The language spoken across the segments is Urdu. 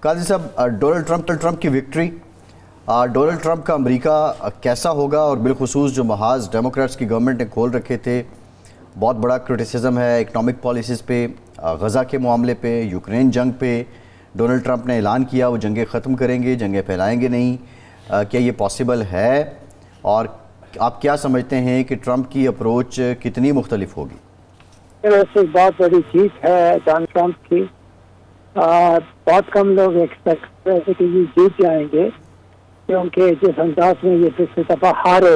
قاضی صاحب، ڈونلڈ ٹرمپ کی وکٹری، ڈونلڈ ٹرمپ کا امریکہ کیسا ہوگا؟ اور بالخصوص جو محاذ ڈیموکریٹس کی گورنمنٹ نے کھول رکھے تھے، بہت بڑا کرٹیسزم ہے اکنامک پالیسیز پہ، غزہ کے معاملے پہ، یوکرین جنگ پہ ڈونلڈ ٹرمپ نے اعلان کیا وہ جنگیں ختم کریں گے، جنگیں پھیلائیں گے نہیں۔ کیا یہ پاسبل ہے؟ اور آپ کیا سمجھتے ہیں کہ ٹرمپ کی اپروچ کتنی مختلف ہوگی؟ ویسے بہت بڑی جیت ہے ڈونلڈ ٹرمپ کی۔ بہت کم لوگ ایکسپیکٹ کرتے کہ یہ جیت جائیں گے، کیونکہ جس انداز میں یہ پچھلی دفعہ ہارے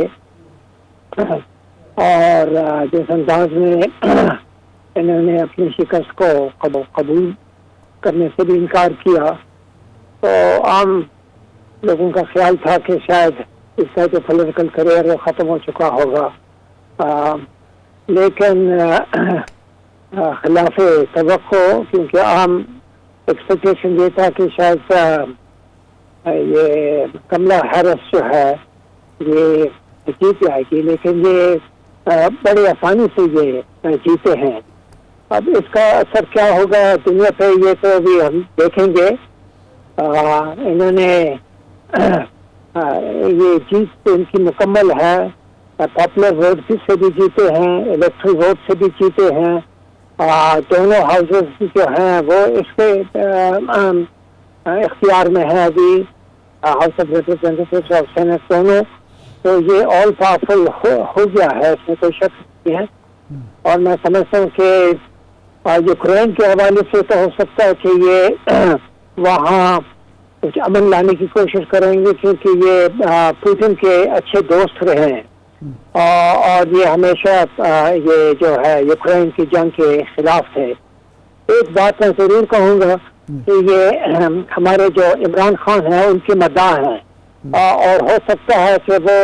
اور جس انداز میں انہوں نے اپنی شکست کو قبول کرنے سے بھی انکار کیا، تو عام لوگوں کا خیال تھا کہ شاید اس کا جو پولیٹیکل کریئر وہ ختم ہو چکا ہوگا، لیکن خلاف توقع، کیونکہ عام ایکسپیکٹیشن یہ تھا کہ شاید یہ کملا ہیرس جو ہے یہ جیت جائے گی، لیکن یہ بڑی آسانی سے یہ جیتے ہیں۔ اب اس کا اثر کیا ہوگا دنیا پہ یہ تو ابھی ہم دیکھیں گے۔ انہوں نے یہ جیت ان کی مکمل ہے، پاپولر ووٹ سے بھی جیتے ہیں، الیکٹرل ووٹ سے بھی جیتے ہیں، دونوں ہاؤسز جو ہیں وہ اس کے اختیار میں ہے ابھی، ہاؤس آف ریپرزینٹیٹیوز اور سینٹ دونوں، تو یہ آل پاورفل ہو گیا ہے، اس میں کوئی شک نہیں ہے۔ اور میں سمجھتا ہوں کہ یوکرین کے حوالے سے تو ہو سکتا ہے کہ یہ وہاں کچھ امن لانے کی کوشش کریں گے، کیونکہ یہ پوتن کے اچھے دوست رہے ہیں، اور یہ ہمیشہ یہ جو ہے یوکرین کی جنگ کے خلاف تھے۔ ایک بات میں ضرور کہوں گا کہ یہ ہمارے جو عمران خان ہیں ان کی مداح ہیں، اور ہو سکتا ہے کہ وہ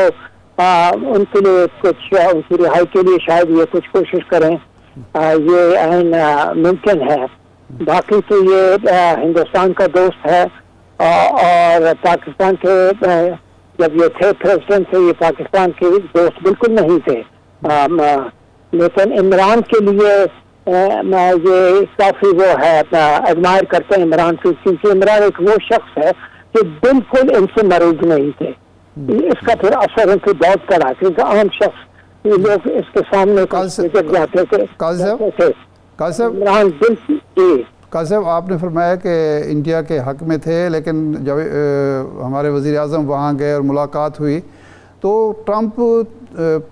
ان کے لیے کچھ، ان کی رہائی کے لیے شاید یہ کچھ کوشش کریں، یہ عین ممکن ہے۔ باقی تو یہ ہندوستان کا دوست ہے، اور پاکستان کے جب یہ تھے پریزیڈنٹ تھے، یہ پاکستان کے دوست بالکل نہیں تھے، لیکن عمران کے لیے یہ کافی وہ ہے، ایڈمائر کرتے ہیں عمران کو، کیونکہ عمران ایک وہ شخص ہے کہ بالکل ان سے مریض نہیں تھے۔ اس کا پھر اثر ان کی بہت پڑا، کیونکہ عام شخص لوگ اس کے سامنے جاتے تھے۔ عمران بالکل قاضی صاحب، آپ نے فرمایا کہ انڈیا کے حق میں تھے، لیکن جب ہمارے وزیر اعظم وہاں گئے اور ملاقات ہوئی تو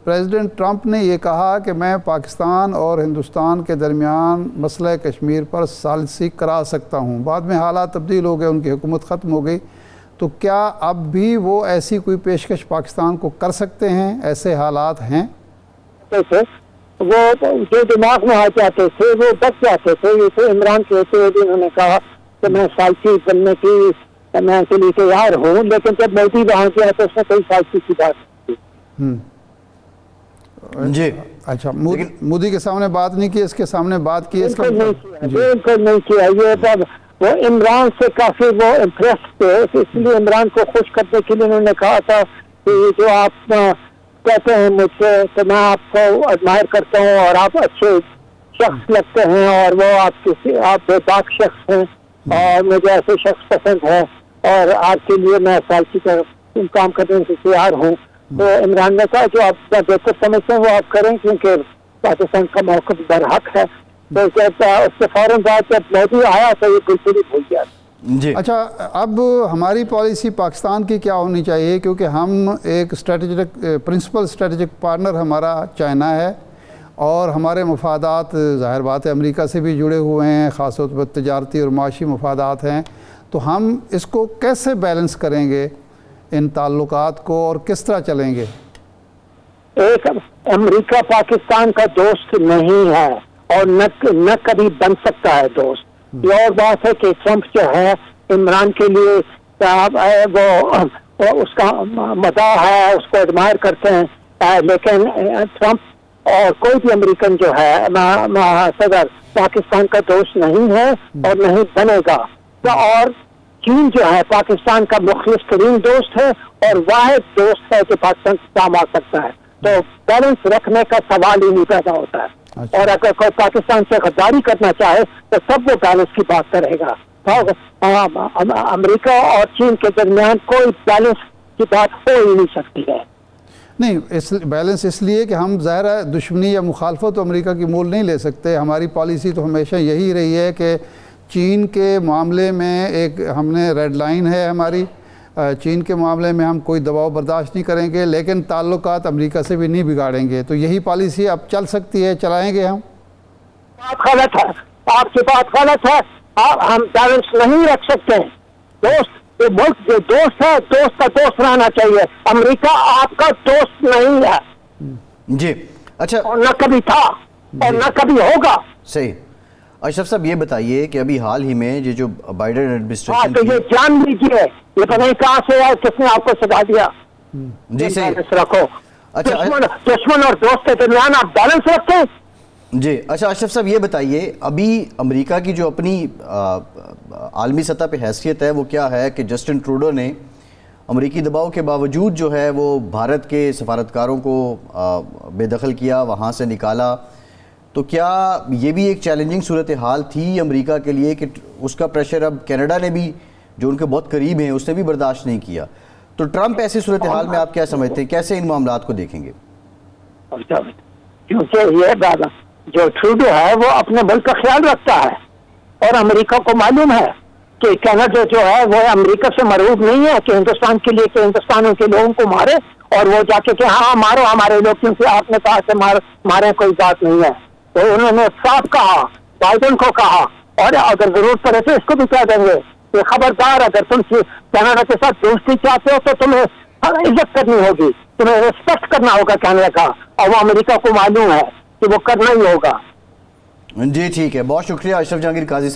پریزیڈنٹ ٹرمپ نے یہ کہا کہ میں پاکستان اور ہندوستان کے درمیان مسئلہ کشمیر پر ثالثی کرا سکتا ہوں۔ بعد میں حالات تبدیل ہو گئے، ان کی حکومت ختم ہو گئی، تو کیا اب بھی وہ ایسی کوئی پیشکش پاکستان کو کر سکتے ہیں؟ ایسے حالات ہیں؟ وہ جو دماغ میں آ جاتے تھے وہ بچ جاتے تھے۔ یہ تو عمران کہتے ہوئے بھی انہوں نے کہا کہ میں ثالثی بننے کی میں کے لیے تیار ہوں، لیکن جب مودی وہاں گیا تو اس نے کوئی ثالثی کی بات کی۔ جی اچھا، مودی کے سامنے بات نہیں کی، اس کے سامنے بات کی؟ بالکل نہیں کیا۔ یہ وہ عمران سے کافی وہ امپریس تھے، اس لیے عمران کو خوش کرنے کے لیے انہوں نے کہا تھا کہ جو آپ کہتے ہیں مجھ سے کہ میں آپ کو ایڈمائر کرتا ہوں اور آپ اچھے شخص لگتے ہیں، اور وہ آپ بے باک شخص ہیں، اور مجھے ایسے شخص پسند ہے، اور آپ کے لیے میں ثالثی کا کام کرنے سے تیار ہوں۔ تو عمران نے کہا جو آپ بہتر سمجھتے ہیں وہ آپ کریں، کیونکہ پاکستان کا موقف برحق ہے۔ تو اس کے فوراً بعد جب مودی آیا تو یہ بالکل ہی بھول گیا۔ جی اچھا، اب ہماری پالیسی پاکستان کی کیا ہونی چاہیے؟ کیونکہ ہم ایک پرنسپل اسٹریٹجک پارٹنر ہمارا چائنا ہے، اور ہمارے مفادات ظاہر بات ہے امریکہ سے بھی جڑے ہوئے ہیں، خاص طور پر تجارتی اور معاشی مفادات ہیں، تو ہم اس کو کیسے بیلنس کریں گے ان تعلقات کو، اور کس طرح چلیں گے؟ ایک امریکہ پاکستان کا دوست نہیں ہے، اور نہ کبھی بن سکتا ہے دوست۔ یہ اور بات ہے کہ ٹرمپ جو ہے عمران کے لیے وہ اس کا مداح ہے، اس کو ایڈمائر کرتے ہیں، لیکن ٹرمپ اور کوئی بھی امریکن جو ہے صدر پاکستان کا دوست نہیں ہے اور نہیں بنے گا۔ اور چین جو ہے پاکستان کا مخلص ترین دوست ہے اور واحد دوست ہے جو پاکستان سے کام آ سکتا ہے، تو بیلنس رکھنے کا سوال ہی نہیں پیدا ہوتا ہے۔ اور اگر کوئی پاکستان سے غداری کرنا چاہے تو سب وہ بیلنس کی بات کرے گا، امریکہ اور چین کے درمیان کوئی بیلنس کی بات ہو ہی نہیں سکتی ہے. نہیں، بیلنس اس لیے کہ ہم ظاہر ہے دشمنی یا مخالفت امریکہ کی مول نہیں لے سکتے. ہماری پالیسی تو ہمیشہ یہی رہی ہے کہ چین کے معاملے میں ایک ہم نے ریڈ لائن ہے ہماری، چین کے معاملے میں ہم کوئی دباؤ برداشت نہیں کریں گے، لیکن تعلقات امریکہ سے بھی نہیں بگاڑیں گے. تو یہی پالیسی اب چل سکتی ہے، چلائیں گے ہم. بات غلط ہے، آپ کی بات غلط ہے. ہم بیلنس نہیں رکھ سکتے. دوست یہ ملک جو دوست ہے، دوست کا دوست رہنا چاہیے. امریکہ آپ کا دوست نہیں ہے. جی اچھا، اور نہ کبھی تھا اور نہ کبھی ہوگا. صحیح. اشرف صاحب یہ بتائیے کہ ابھی حال ہی میں یہ جو بائیڈن ایڈمنسٹریشن تو یہ جان لیجیے، یہ پتہ نہیں کہاں سے ہے، کس نے آپ کو سکھا دیا. جی صحیح. بیلنس رکھو. اچھا دشمن اور دوست کے درمیان آپ بیلنس رکھیں. جی اچھا اشرف صاحب یہ بتائیے، ابھی امریکہ کی جو اپنی عالمی سطح پہ حیثیت ہے وہ کیا ہے کہ جسٹن ٹروڈو نے امریکی دباؤ کے باوجود جو ہے وہ بھارت کے سفارتکاروں کو بے دخل کیا، وہاں سے نکالا. تو کیا یہ بھی ایک چیلنجنگ صورتحال تھی امریکہ کے لیے کہ اس کا پریشر اب کینیڈا نے بھی، جو ان کے بہت قریب ہیں، اس نے بھی برداشت نہیں کیا؟ تو ٹرمپ ایسی صورتحال میں آپ کیا سمجھتے ہیں، کیسے ان معاملات کو دیکھیں گے؟ کیونکہ یہ دادا جو ٹروڈو ہے وہ اپنے ملک کا خیال رکھتا ہے، اور امریکہ کو معلوم ہے کہ کینیڈا جو ہے وہ امریکہ سے مرعوب نہیں ہے کہ ہندوستان کے لیے، کہ ہندوستانوں کے لوگوں کو مارے اور وہ جا کے کہ ہاں مارو ہمارے لوگ، کیونکہ آپ نے کہا کہ مارے کوئی بات نہیں ہے. تو انہوں نے صاف کہا، بائیڈن کو کہا، اور اگر ضرورت پڑے تو اس کو بھی کہہ دیں گے کہ خبردار، اگر تم کینیڈا کے ساتھ دوستی چاہتے ہو تو تمہیں عزت کرنی ہوگی، تمہیں ریسپیکٹ کرنا ہوگا کینیڈا کا، اور وہ امریکہ کو معلوم ہے کہ وہ کرنا ہی ہوگا. جی ٹھیک ہے، بہت شکریہ اشرف جہانگیر قاضی صاحب.